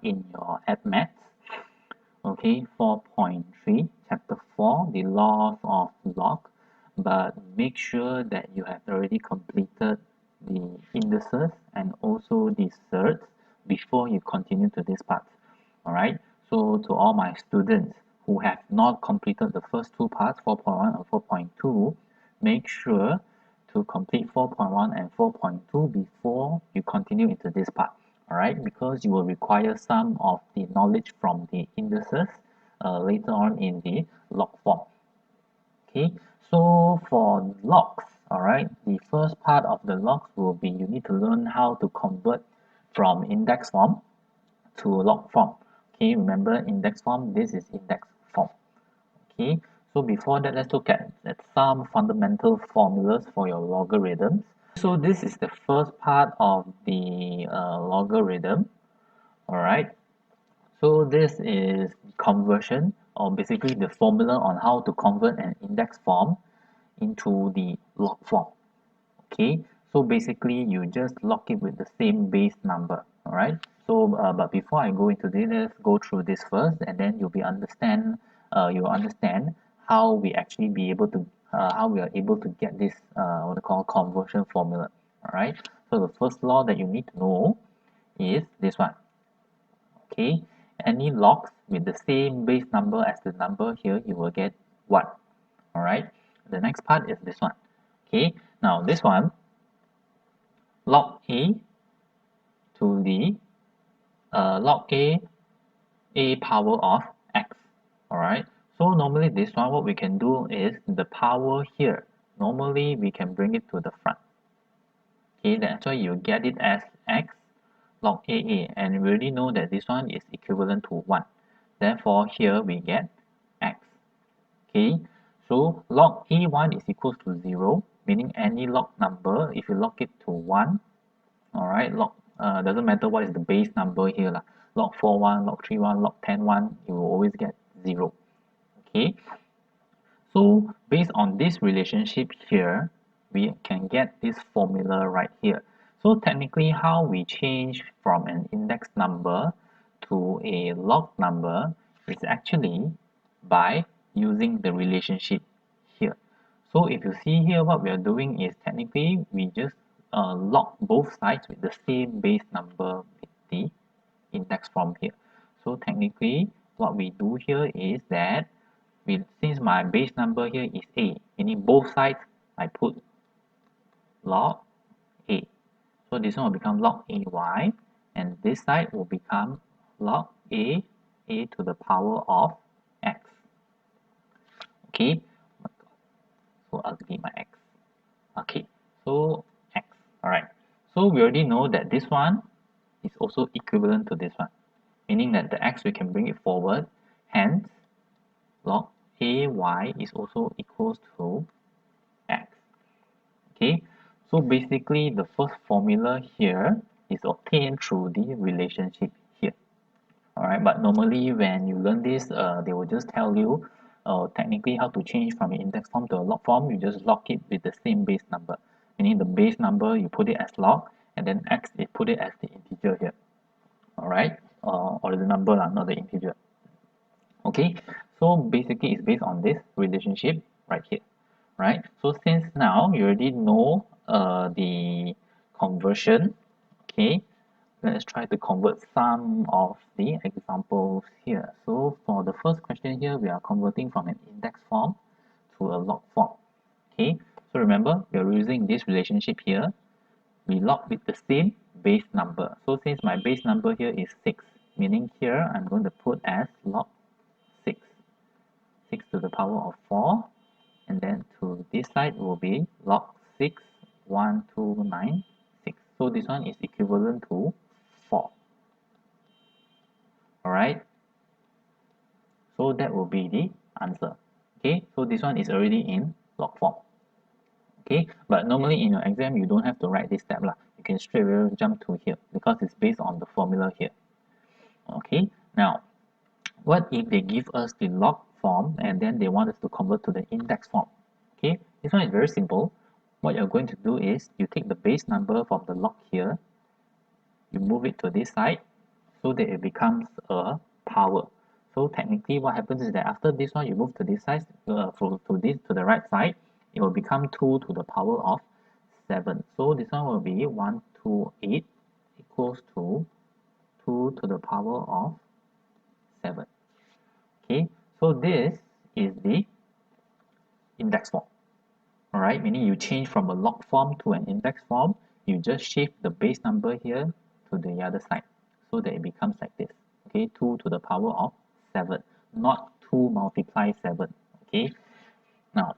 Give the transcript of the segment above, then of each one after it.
in your maths. Okay, 4.3, chapter 4, the laws of log. But make sure that you have already completed the indices and also the surds before you continue to this part. Alright, so to all my students who have not completed the first two parts, 4.1 and 4.2, make sure to complete 4.1 and 4.2 before you continue into this part. Alright, because you will require some of the knowledge from the indices later on in the log form. Okay, so for logs, alright, the first part of the logs will be you need to learn how to convert from index form to log form. Okay, remember index form, this is index form. Okay, so before that, let's look at some fundamental formulas for your logarithms. So this is the first part of the logarithm. Alright, so this is conversion, or basically the formula on how to convert an index form into the log form. Okay, so basically you just log it with the same base number. Alright, so but before I go into this, let's go through this first, and then you'll understand how we actually be able to how we are able to get this what we call conversion formula. Alright, so the first law that you need to know is this one. Okay, any logs with the same base number as the number here, you will get 1. Alright, the next part is this one. Okay, now this one, log a to the log a power of x. Alright, so normally this one, what we can do is the power here, normally we can bring it to the front. Okay, that's why you get it as x log a, and we already know that this one is equivalent to 1. Therefore here we get x. Okay, so log a1 is equals to 0, meaning any log number, if you log it to 1, alright, log doesn't matter what is the base number here lah. Log 4.1, log 3.1, log 10.1, you will always get 0. Okay, so based on this relationship here, we can get this formula right here. So technically how we change from an index number to a log number is actually by using the relationship here. So if you see here, what we are doing is technically we just log both sides with the same base number with the index form here. So technically what we do here is that since my base number here is a, meaning both sides I put log a. So this one will become log ay, and this side will become log a to the power of x. Okay, oh my God, so ugly my x. Okay, so x. Alright, so we already know that this one is also equivalent to this one, meaning that the x we can bring it forward, hence log ay is also equals to x. Okay, so basically the first formula here is obtained through the relationship here. Alright, but normally when you learn this, they will just tell you technically how to change from an index form to a log form. You just log it with the same base number, meaning the base number you put it as log, and then x you put it as the integer here. Alright, or the number lah, not the integer. Okay, so basically it's based on this relationship right here, right? So since now you already know the conversion, okay, let's try to convert some of the examples here. So for the first question here, we are converting from an index form to a log form. Okay, so remember we are using this relationship here. We log with the same base number. So since my base number here is 6, meaning here I'm going to put as log 6. 6 to the power of 4, and then to this side will be log 6, 1, 2, 9, 6. So this one is equivalent to 4. Alright, so that will be the answer. Okay, so this one is already in log form. Okay, but normally in your exam you don't have to write this step lah. You can straight away jump to here because it's based on the formula here. Okay, now what if they give us the log form and then they want us to convert to the index form? Okay, this one is very simple. What you're going to do is you take the base number from the log here, you move it to this side, so that it becomes a power. So technically what happens is that after this one you move to this side, to the right side, it will become 2 to the power of 7. So this one will be 128 equals to 2 to the power of 7. Okay, so this is the index form. Alright, meaning you change from a log form to an index form, you just shift the base number here to the other side so that it becomes like this. Okay, 2 to the power of 7, not 2 multiply 7. Okay, now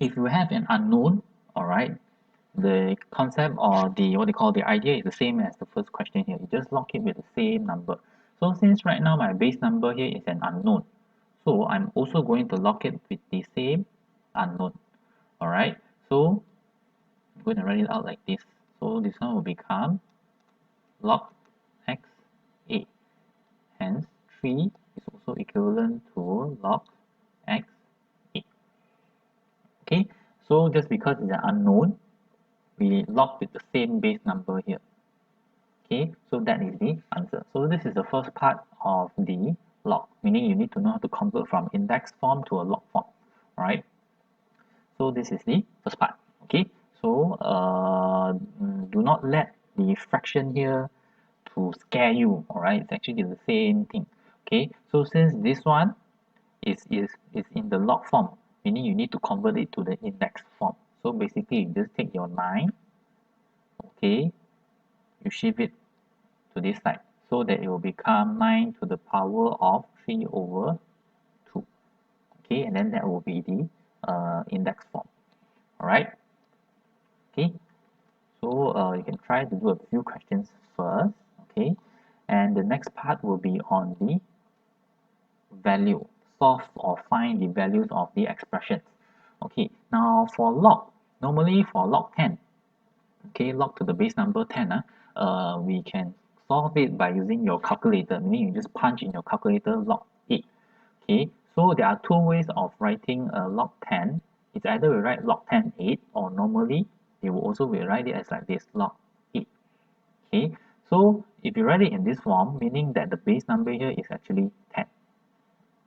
if you have an unknown, alright, the concept or the what they call the idea is the same as the first question here. You just lock it with the same number. So since right now my base number here is an unknown, so I'm also going to lock it with the same unknown. Alright, so I'm going to write it out like this. So this one will become log x a. Hence 3 is also equivalent to log x a. Okay, so just because it's an unknown, we log with the same base number here. Okay, so that is the answer. So this is the first part of the log, meaning you need to know how to convert from index form to a log form. Alright, so this is the first part. Okay, so do not let the fraction here to scare you. Alright, it's actually the same thing. Okay, so since this one is in the log form, meaning you need to convert it to the index form. So basically you just take your 9, okay, you shift it to this side so that it will become 9 to the power of 3 over 2. Okay, and then that will be the index form. Alright, okay, so you can try to do a few questions first. Okay, and the next part will be on the value, solve or find the values of the expressions. Okay, now for log, normally for log 10, okay, log to the base number 10, we can solve it by using your calculator, meaning you just punch in your calculator log 8. Okay, so there are two ways of writing log 10. It's either we write log 10 8, or normally they will also write it as like this, log 8. Okay, so if you write it in this form, meaning that the base number here is actually 10.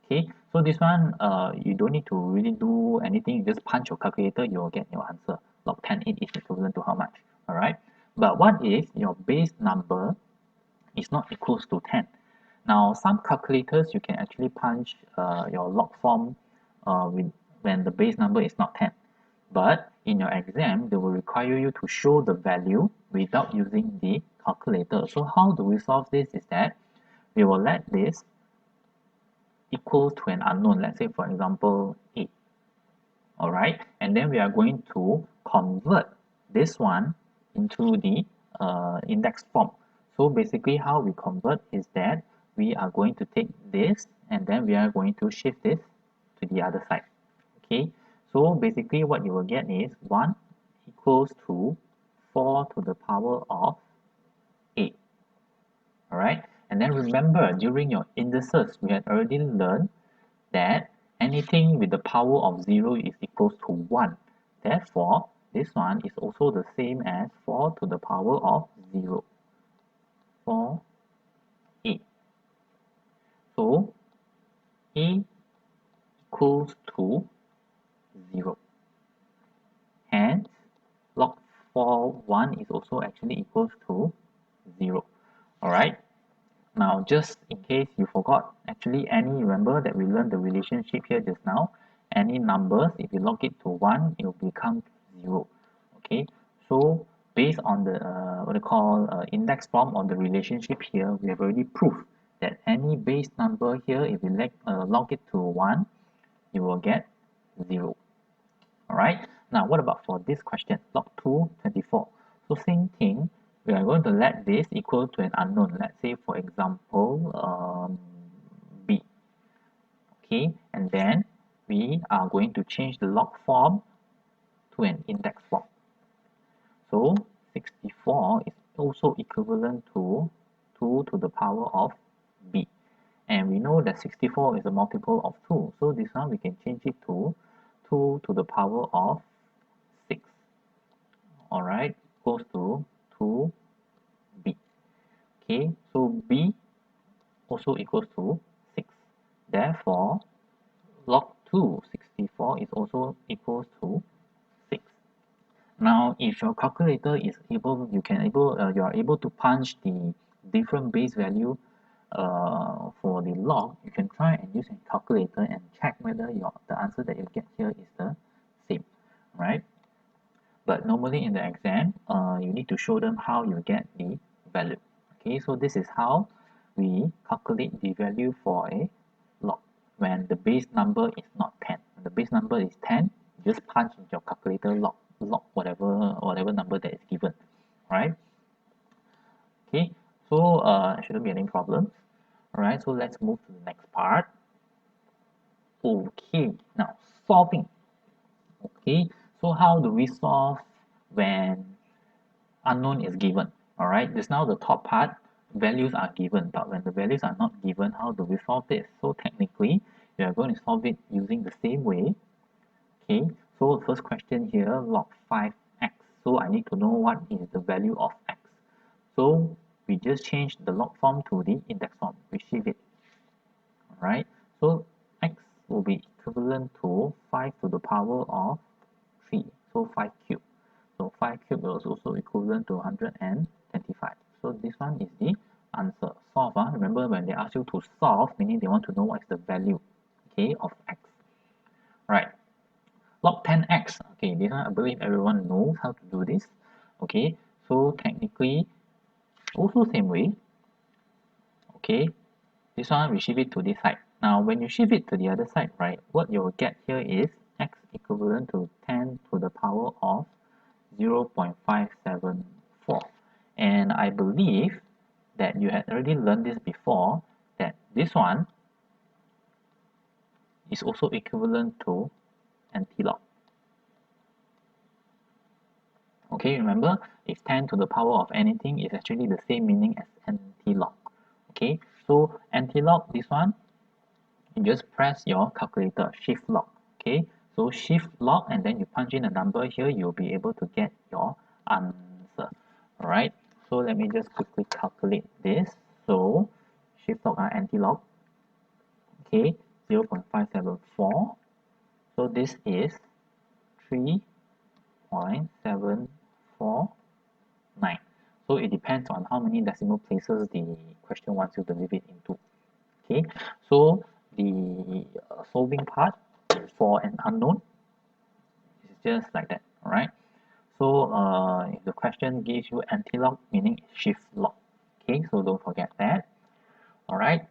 Okay, so this one you don't need to really do anything, you just punch your calculator, you'll get your answer. Log 10 8 is equivalent to how much? Alright, but what if your base number is not equals to 10? Now some calculators you can actually punch your log form when the base number is not 10, but in your exam they will require you to show the value without using the calculator. So how do we solve this is that we will let this equal to an unknown, let's say for example 8. Alright, and then we are going to convert this one into the index form. So basically how we convert is that we are going to take this and then we are going to shift this to the other side. Okay, so basically what you will get is 1 equals to 4 to the power of 8. Alright, and then remember during your indices we had already learned that anything with the power of 0 is equals to 1. Therefore, this one is also the same as 4 to the power of 0. 4, 8. So, A equals to 0. Hence, log 4, 1 is also actually equals to 0. Alright. Now, just in case you forgot, actually remember that we learned the relationship here just now. Any numbers, if you log it to 1, it will become 0. Okay, so based on the what they call index form of the relationship here, we have already proved that any base number here, if you log it to 1, you will get 0. Alright, now what about for this question, log 2, 24. So same thing, we are going to let this equal to an unknown. Let's say for example b. Okay, and then we are going to change the log form to an index form. So 64 is also equivalent to 2 to the power of b. And we know that 64 is a multiple of 2. So this one we can change it to 2 to the power of 6. Alright, equals to 2b. Okay, so b also equals to 6. Therefore, log 2, 64 is also equals to 6. Now, if your calculator is able, you are able to punch the different base value for the log, you can try and use a calculator and check whether the answer that you get here is the same, right? But normally in the exam, you need to show them how you get the value. Okay, so this is how we calculate the value for a log when the base number is not 10. When the base number is 10, you just punch in your calculator log whatever number that is given, right? Okay, so shouldn't be any problems. All right, so let's move to the next part. Okay, now solving. Okay, so how do we solve when unknown is given? All right, just now the top part, values are given, but when the values are not given, how do we solve this? So technically, we are going to solve it using the same way. Okay, so the first question here, log 5x. So I need to know what is the value of x. So we just change the log form to the index form, receive it. Alright, so x will be equivalent to 5 to the power of 3, so 5 cubed. So 5 cubed is also equivalent to 125. So this one is the answer. Solve. Remember when they ask you to solve, meaning they want to know what is the value, okay, of x. Right. Log 10x. Okay, this one I believe everyone knows how to do this. Okay, so technically, also same way. Okay, this one we shift it to this side. Now, when you shift it to the other side, right, what you will get here is x equivalent to 10 to the power of 0.574. And I believe that you had already learned this before, that this one is also equivalent to anti-log. Okay, remember, if 10 to the power of anything is actually the same meaning as anti-log. Okay, so anti-log, this one, you just press your calculator, shift log. Okay, so shift log and then you punch in a number here, you'll be able to get your answer. Alright, so let me just quickly calculate this. So shift log are anti-log. Okay, 0.574. So this is 3.749. So it depends on how many decimal places the question wants you to leave it into. Okay, so the solving part for an unknown is just like that. All right, so if the question gives you anti-log, meaning shift log. Okay, so don't forget that. All right,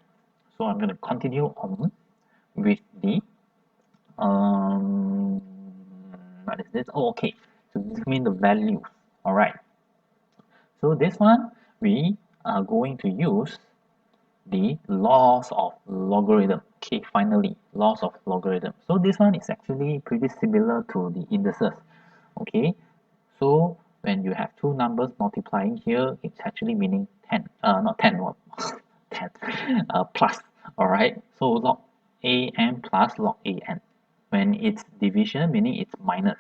so I'm going to continue on with the what is this? Oh, okay, so determine the values. All right, so this one we are going to use the laws of logarithm. Okay, finally, laws of logarithm. So this one is actually pretty similar to the indices. Okay, so when you have two numbers multiplying here, it's actually meaning 10, not 10, what? 10, plus, all right? So log an plus log an. When it's division, meaning it's minus.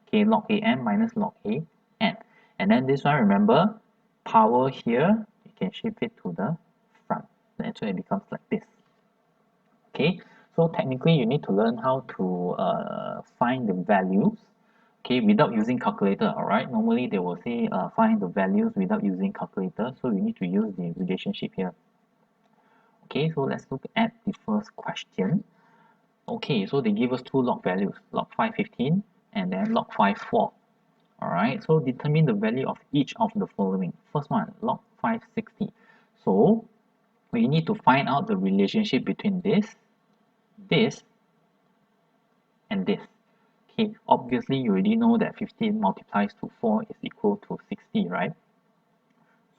Okay, log an minus log an. And then this one, remember, power here, you can shift it to the front. That's why it becomes like this. Okay, so technically you need to learn how to find the values, okay, without using calculator. All right, normally they will say find the values without using calculator, so you need to use the relationship here. Okay, so let's look at the first question. Okay, so they give us two log values, log 515 and then log 54. All right, so determine the value of each of the following. First one, log 560. So we need to find out the relationship between this, and this. Okay, obviously you already know that 15 multiplies to 4 is equal to 60, right?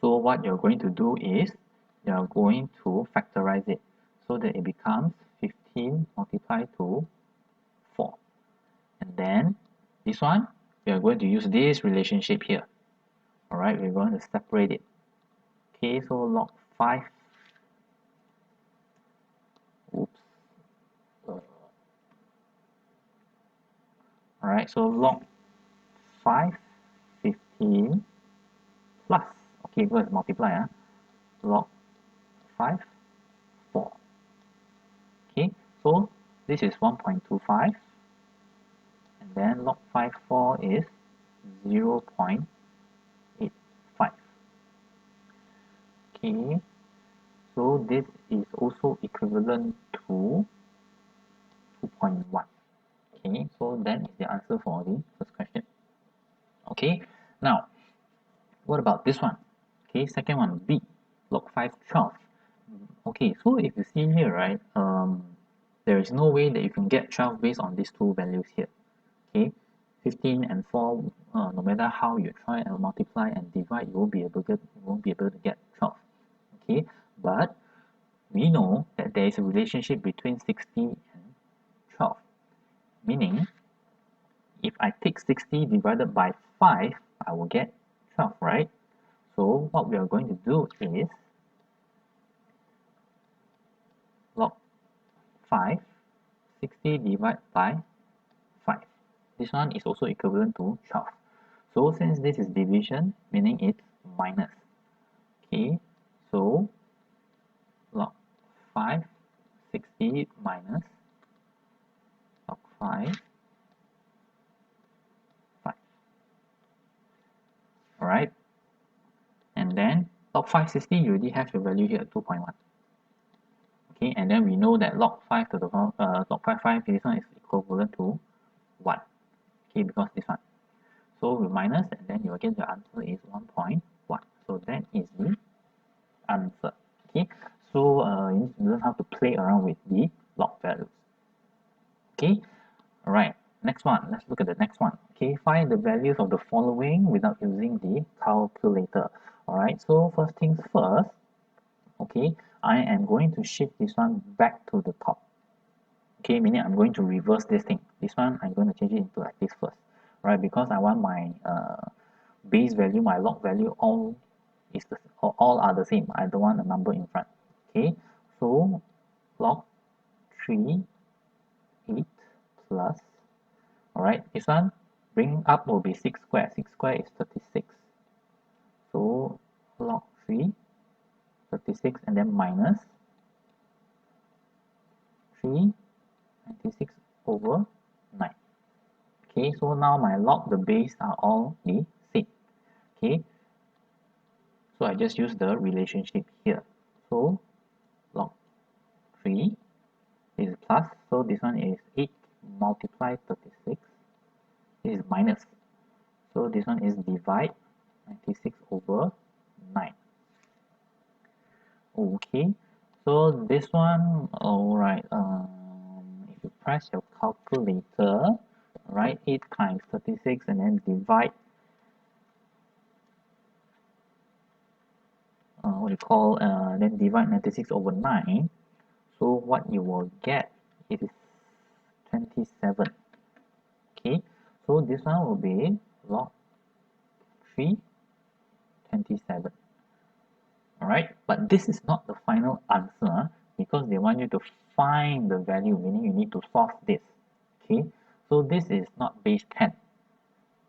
So what you're going to do is you're going to factorize it so that it becomes 15 multiplied to 4. And then this one, we are going to use this relationship here. All right, we're going to separate it. Okay, so log 5. Oops. Alright, so log 515 plus, okay, go ahead multiply, log 5 So this is 1.25, and then log 54 is 0.85. Okay, so this is also equivalent to 2.1. Okay, so that is the answer for the first question. Okay, now what about this one? Okay, second one, B, log 5, 12. Okay, so if you see here, right, there is no way that you can get 12 based on these two values here. Okay, 15 and 4, no matter how you try and multiply and divide, you won't be able to get 12. Okay, but we know that there is a relationship between 60 and 12, meaning if I take 60 divided by 5, I will get 12, right? So what we are going to do is log 5, 60 divided by 5. This one is also equivalent to 12. So since this is division, meaning it's minus. Okay, so log 5, 60 minus log 5, 5. Alright, and then log 5, 60, you already have your value here, 2.1. Okay, and then we know that log 5 to the log 5, 5, this one is equivalent to 1. Okay, because this one. So we minus, and then you will get the answer is 1.1. So that is the answer. Okay, so you need to learn how to play around with the log values. Okay, alright, next one. Let's look at the next one. Okay, find the values of the following without using the calculator. Alright, so first things first. Okay, I am going to shift this one back to the top. Okay, meaning I'm going to reverse this thing. This one I'm going to change it into like this first, right? Because I want my base value, my log value, all are the same. I don't want a number in front. Okay, so log 3 8 plus. All right, this one bring up will be 6 squared. 6 squared is 36. So log 3 36 and then minus 396 over 9. Okay, so now my log, the base are all the same. Okay, so I just use the relationship here. So log 3 is plus, so this one is 8 multiply 36. This is minus, so this one is divide 96 over 9. Okay, so this one, alright, if you press your calculator, right, 8 times 36 and then divide then divide 96 over 9. So what you will get is 27. Okay, so this one will be log 3 27. Alright, but this is not the final answer because they want you to find the value, meaning you need to solve this. Okay, so this is not base 10,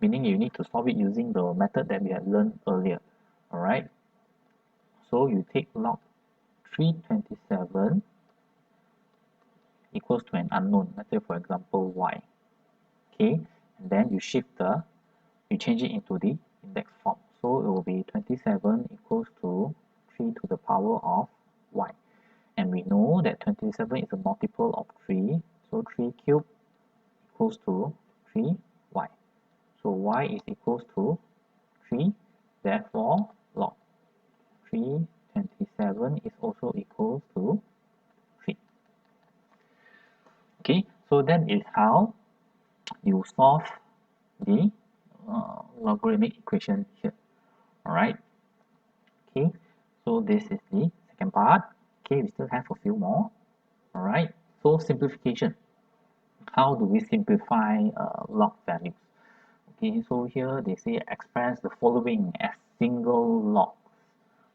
meaning you need to solve it using the method that we had learned earlier. Alright, so you take log 327 equals to an unknown, let's say for example y. Okay, and then you change it into the index form. So it will be 27 equals to 3 to the power of y. And we know that 27 is a multiple of 3, so 3 cubed equals to 3y. So y is equals to 3, therefore log 327 is also equals to 3. Okay, so that is how you solve the logarithmic equation here. Alright, okay, so this is the second part. Okay, we still have a few more. Alright, so simplification. How do we simplify log values? Okay, so here they say express the following as single logs.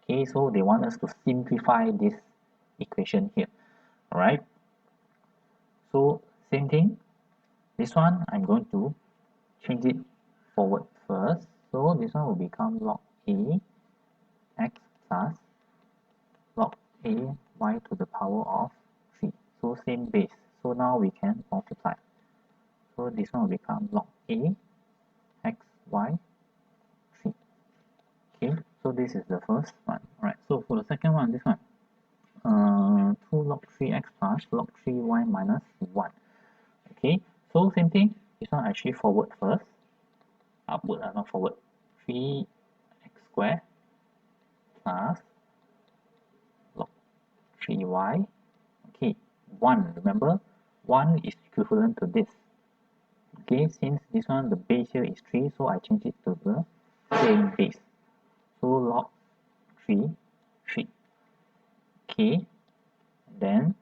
Okay, so they want us to simplify this equation here. Alright, so same thing. This one I'm going to change it forward first. So this one will become log a x plus log a y to the power of 3. So same base. So now we can multiply. So this one will become log a x y 3. Okay, so this is the first one. Alright, so for the second one, this one, 2 log 3x plus log 3y minus 1. Okay, so same thing. This one actually forward first. Upward, not forward. 3x squared plus log 3y. Okay, 1. Remember, 1 is equivalent to this. Okay, since this one, the base here is 3, so I change it to the same base. So log 3, 3. Okay, then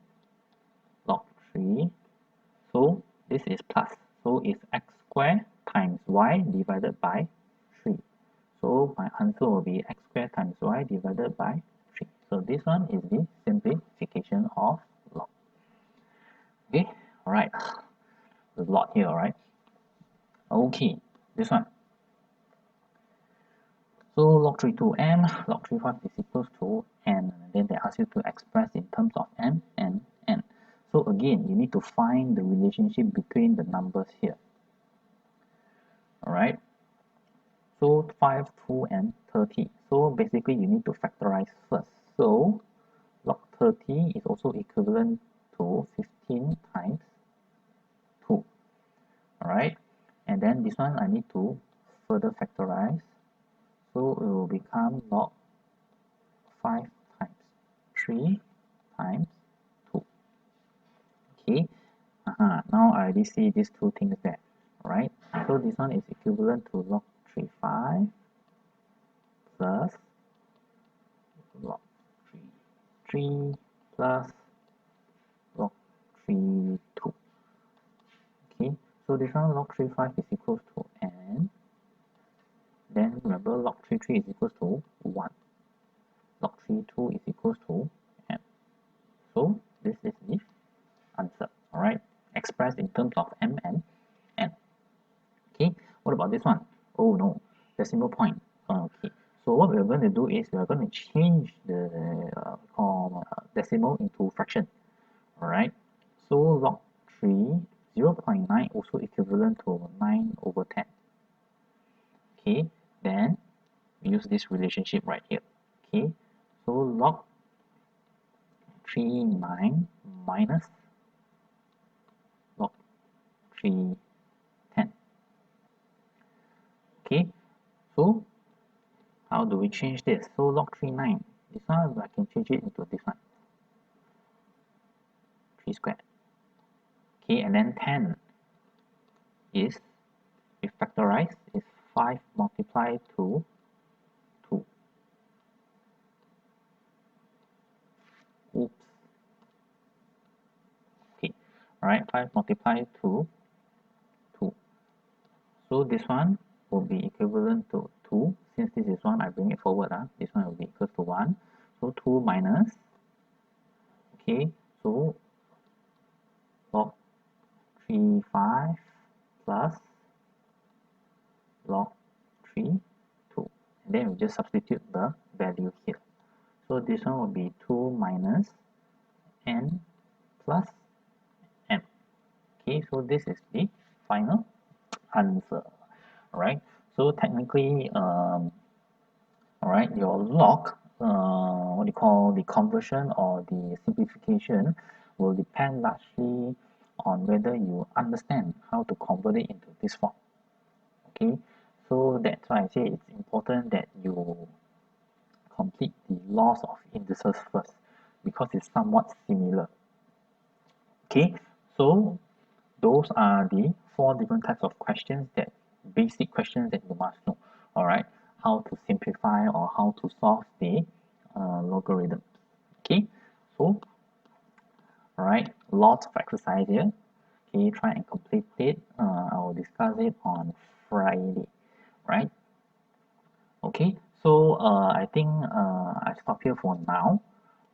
log 3. So this is plus. So it's x squared times y divided by 3. So my answer will be x squared times y divided by 3. So this one is the simplification of log. Okay, alright. There's a lot here, alright. Okay, this one. So log 3 to m, log 3 5 is equals to n. Then they ask you to express in terms of m and n. So again, you need to find the relationship between the numbers here. Alright. So 5, 2, and 30. So basically you need to factorize first. So log 30 is also equivalent to 15 times 2. Alright. And then this one I need to further factorize. So it will become log 5 times 3 times 2. Okay. Now I already see these two things there. Right. So this one is equivalent to log 3 5 plus log 3 3 plus log 3 2. Okay. So this one log 3 5 is equals to n. Then remember log 3 3 is equals to 1. Log 3 2 is equals to m. So this is the answer. Alright. Expressed in terms of m and n. Okay. What about this one? Oh no. Decimal point. Okay. So what we're going to do is we're going to change the decimal into fraction. Alright. So log 3 0.9 also equivalent to 9 over 10. Okay. Then we use this relationship right here. Okay. So log 3 9 minus log 3 10. Okay. So how do we change this? So log 3 9. This one I can change it into this one. 3 squared. Okay, and then 10 is, if factorized, is 5 multiplied to 2. Oops. Okay, alright, 5 multiplied to 2. So this one will be equivalent to 2. Since this is 1, I bring it forward. This one will be equal to 1. So 2 minus, okay, so log 3 5 plus log 3 2. And then we just substitute the value here. So this one will be 2 minus n plus m. Okay, so this is the final answer. Alright, so technically, alright, your log, what do you call the conversion or the simplification will depend largely on whether you understand how to convert it into this form. Okay, so that's why I say it's important that you complete the laws of indices first, because it's somewhat similar. Okay, so those are the 4 different types of questions, that basic questions that you must know. Alright, how to simplify or how to solve the logarithm. Okay, so alright, lots of exercise here. Okay, try and complete it. I will discuss it on Friday. Right? Okay, so I think I stop here for now.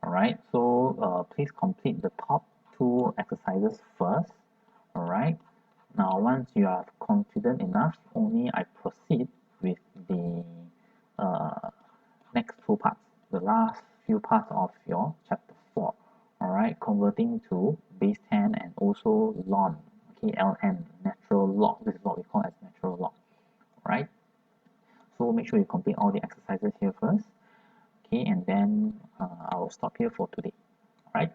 Alright, so please complete the top 2 exercises first. Alright, now once you are confident enough, only I proceed with the next 2 parts, the last few parts of your chapter 4. Alright, converting to base 10 and also ln, okay, ln, natural log. This is what we call as natural log. Alright, so make sure you complete all the exercises here first, okay, and then I will stop here for today. Alright,